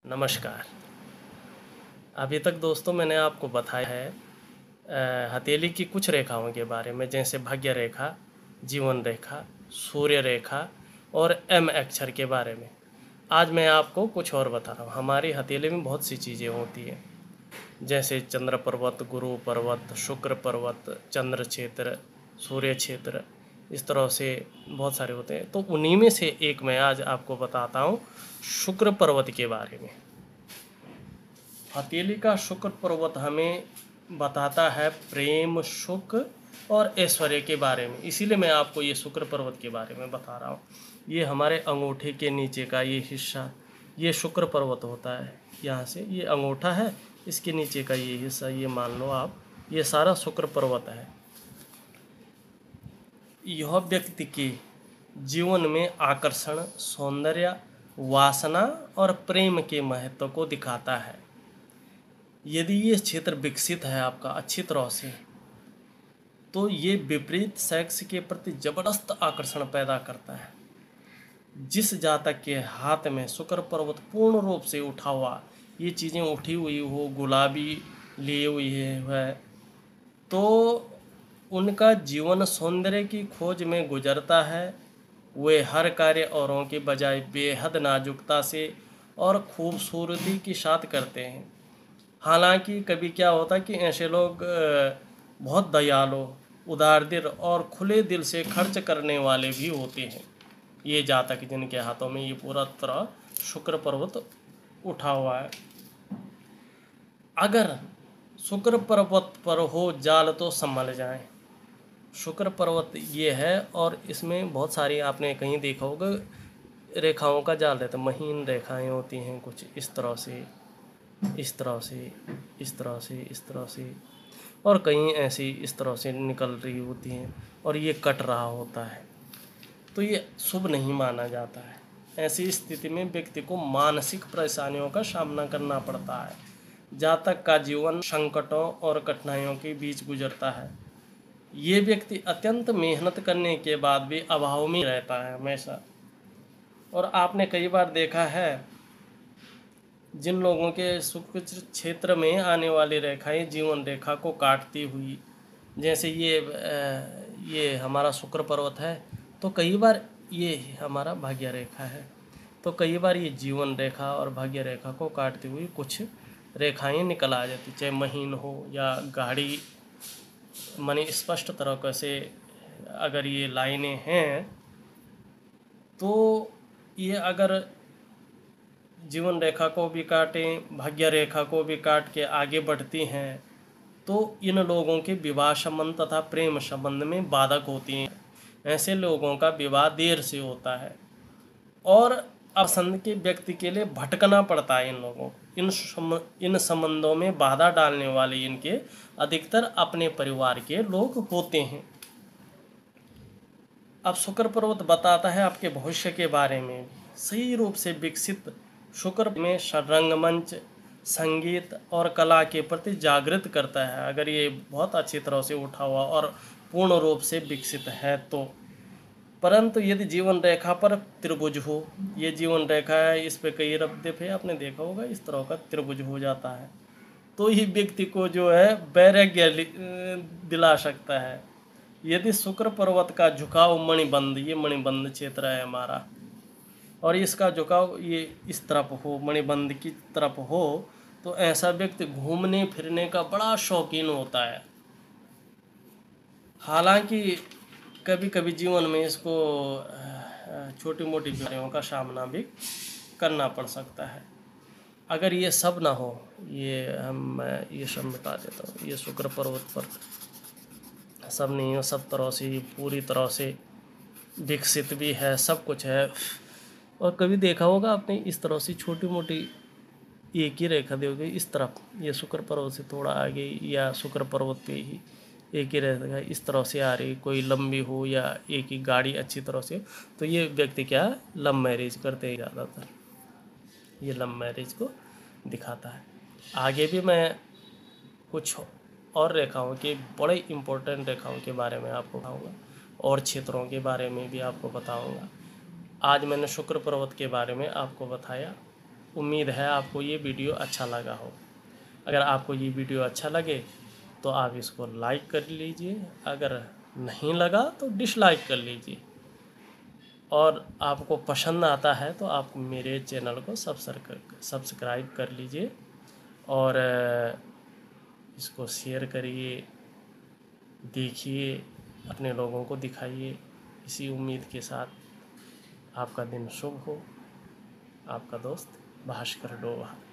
नमस्कार। अभी तक दोस्तों मैंने आपको बताया है हथेली की कुछ रेखाओं के बारे में, जैसे भाग्य रेखा, जीवन रेखा, सूर्य रेखा और एम अक्षर के बारे में। आज मैं आपको कुछ और बता रहा हूँ। हमारी हथेली में बहुत सी चीज़ें होती हैं, जैसे चंद्र पर्वत, गुरु पर्वत, शुक्र पर्वत, चंद्र क्षेत्र, सूर्य क्षेत्र, इस तरह से बहुत सारे होते हैं। तो उन्हीं में से एक मैं आज आपको बताता हूँ, शुक्र पर्वत के बारे में। हथेली का शुक्र पर्वत हमें बताता है प्रेम, सुख और ऐश्वर्य के बारे में। इसीलिए मैं आपको ये शुक्र पर्वत के बारे में बता रहा हूँ। ये हमारे अंगूठे के नीचे का ये हिस्सा, ये शुक्र पर्वत होता है। यहाँ से ये अंगूठा है, इसके नीचे का ये हिस्सा, ये मान लो आप, ये सारा शुक्र पर्वत है। यह व्यक्ति के जीवन में आकर्षण, सौंदर्य, वासना और प्रेम के महत्व को दिखाता है। यदि ये क्षेत्र विकसित है आपका अच्छी तरह से, तो ये विपरीत सेक्स के प्रति जबरदस्त आकर्षण पैदा करता है। जिस जातक के हाथ में शुक्र पर्वत पूर्ण रूप से उठा हुआ, ये चीज़ें उठी हुई हो, गुलाबी लिए हुई है, तो उनका जीवन सौंदर्य की खोज में गुजरता है। वे हर कार्य औरों के बजाय बेहद नाजुकता से और खूबसूरती के साथ करते हैं। हालांकि कभी क्या होता है कि ऐसे लोग बहुत दयालु, उदार दिल और खुले दिल से खर्च करने वाले भी होते हैं। ये जातक जिनके हाथों में ये पूरा तरह शुक्र पर्वत उठा हुआ है। अगर शुक्र पर्वत पर हो जाल तो संभल जाएं। शुक्र पर्वत ये है, और इसमें बहुत सारी आपने कहीं देखा होगा रेखाओं का जाल रहता है। महीन रेखाएं होती हैं कुछ इस तरह से, इस तरह से, इस तरह से, इस तरह से, और कहीं ऐसी इस तरह से निकल रही होती हैं, और ये कट रहा होता है। तो ये शुभ नहीं माना जाता है। ऐसी स्थिति में व्यक्ति को मानसिक परेशानियों का सामना करना पड़ता है। जातक का जीवन संकटों और कठिनाइयों के बीच गुजरता है। ये व्यक्ति अत्यंत मेहनत करने के बाद भी अभाव में रहता है हमेशा। और आपने कई बार देखा है, जिन लोगों के शुक्र क्षेत्र में आने वाली रेखाएं जीवन रेखा को काटती हुई, जैसे ये हमारा शुक्र पर्वत है, तो कई बार ये हमारा भाग्य रेखा है, तो कई बार ये जीवन रेखा और भाग्य रेखा को काटती हुई कुछ रेखाएं निकल आ जाती, चाहे महीन हो या गाढ़ी, माने स्पष्ट तरह से अगर ये लाइनें हैं, तो ये अगर जीवन रेखा को भी काटें, भाग्य रेखा को भी काट के आगे बढ़ती हैं, तो इन लोगों के विवाह संबंध तथा प्रेम संबंध में बाधक होती हैं। ऐसे लोगों का विवाह देर से होता है और अपसंद के व्यक्ति के लिए भटकना पड़ता है इन लोगों को। इन संबंधों में बाधा डालने वाले इनके अधिकतर अपने परिवार के लोग होते हैं। अब शुक्र पर्वत बताता है आपके भविष्य के बारे में। सही रूप से विकसित शुक्र में रंगमंच, संगीत और कला के प्रति जागृत करता है, अगर ये बहुत अच्छी तरह से उठा हुआ और पूर्ण रूप से विकसित है तो। परंतु यदि जीवन रेखा पर त्रिभुज हो, ये जीवन रेखा है, इस पे कई रब्दे पे आपने देखा होगा, इस तरह का त्रिभुज हो जाता है, तो ये व्यक्ति को जो है वैराग्य दिला सकता है। यदि शुक्र पर्वत का झुकाव मणिबंध, ये मणिबंध क्षेत्र है हमारा, और इसका झुकाव ये इस तरफ हो, मणिबंध की तरफ हो, तो ऐसा व्यक्ति घूमने फिरने का बड़ा शौकीन होता है। हालांकि कभी कभी जीवन में इसको छोटी मोटी बीमारियों का सामना भी करना पड़ सकता है। अगर ये सब ना हो, ये सब बता देता हूँ, ये शुक्र पर्वत पर सब नहीं हो, सब तरह से पूरी तरह से विकसित भी है, सब कुछ है। और कभी देखा होगा आपने इस तरह से छोटी मोटी एक ही रेखा दोगे इस तरफ, ये शुक्र पर्वत से थोड़ा आगे या शुक्र पर्वत पे ही एक ही रेखा इस तरह से आ रही, कोई लंबी हो या एक ही गाड़ी अच्छी तरह से, तो ये व्यक्ति क्या लव मैरिज करते हैं ज़्यादातर, ये लव मैरिज को दिखाता है। आगे भी मैं कुछ और रेखाओं के, बड़े इम्पोर्टेंट रेखाओं के बारे में आपको बताऊँगा और क्षेत्रों के बारे में भी आपको बताऊँगा। आज मैंने शुक्र पर्वत के बारे में आपको बताया। उम्मीद है आपको ये वीडियो अच्छा लगा हो। अगर आपको ये वीडियो अच्छा लगे तो आप इसको लाइक कर लीजिए, अगर नहीं लगा तो डिसलाइक कर लीजिए, और आपको पसंद आता है तो आप मेरे चैनल को सब्सक्राइब कर लीजिए, और इसको शेयर करिए, देखिए, अपने लोगों को दिखाइए। इसी उम्मीद के साथ आपका दिन शुभ हो। आपका दोस्त भास्कर डोभाल।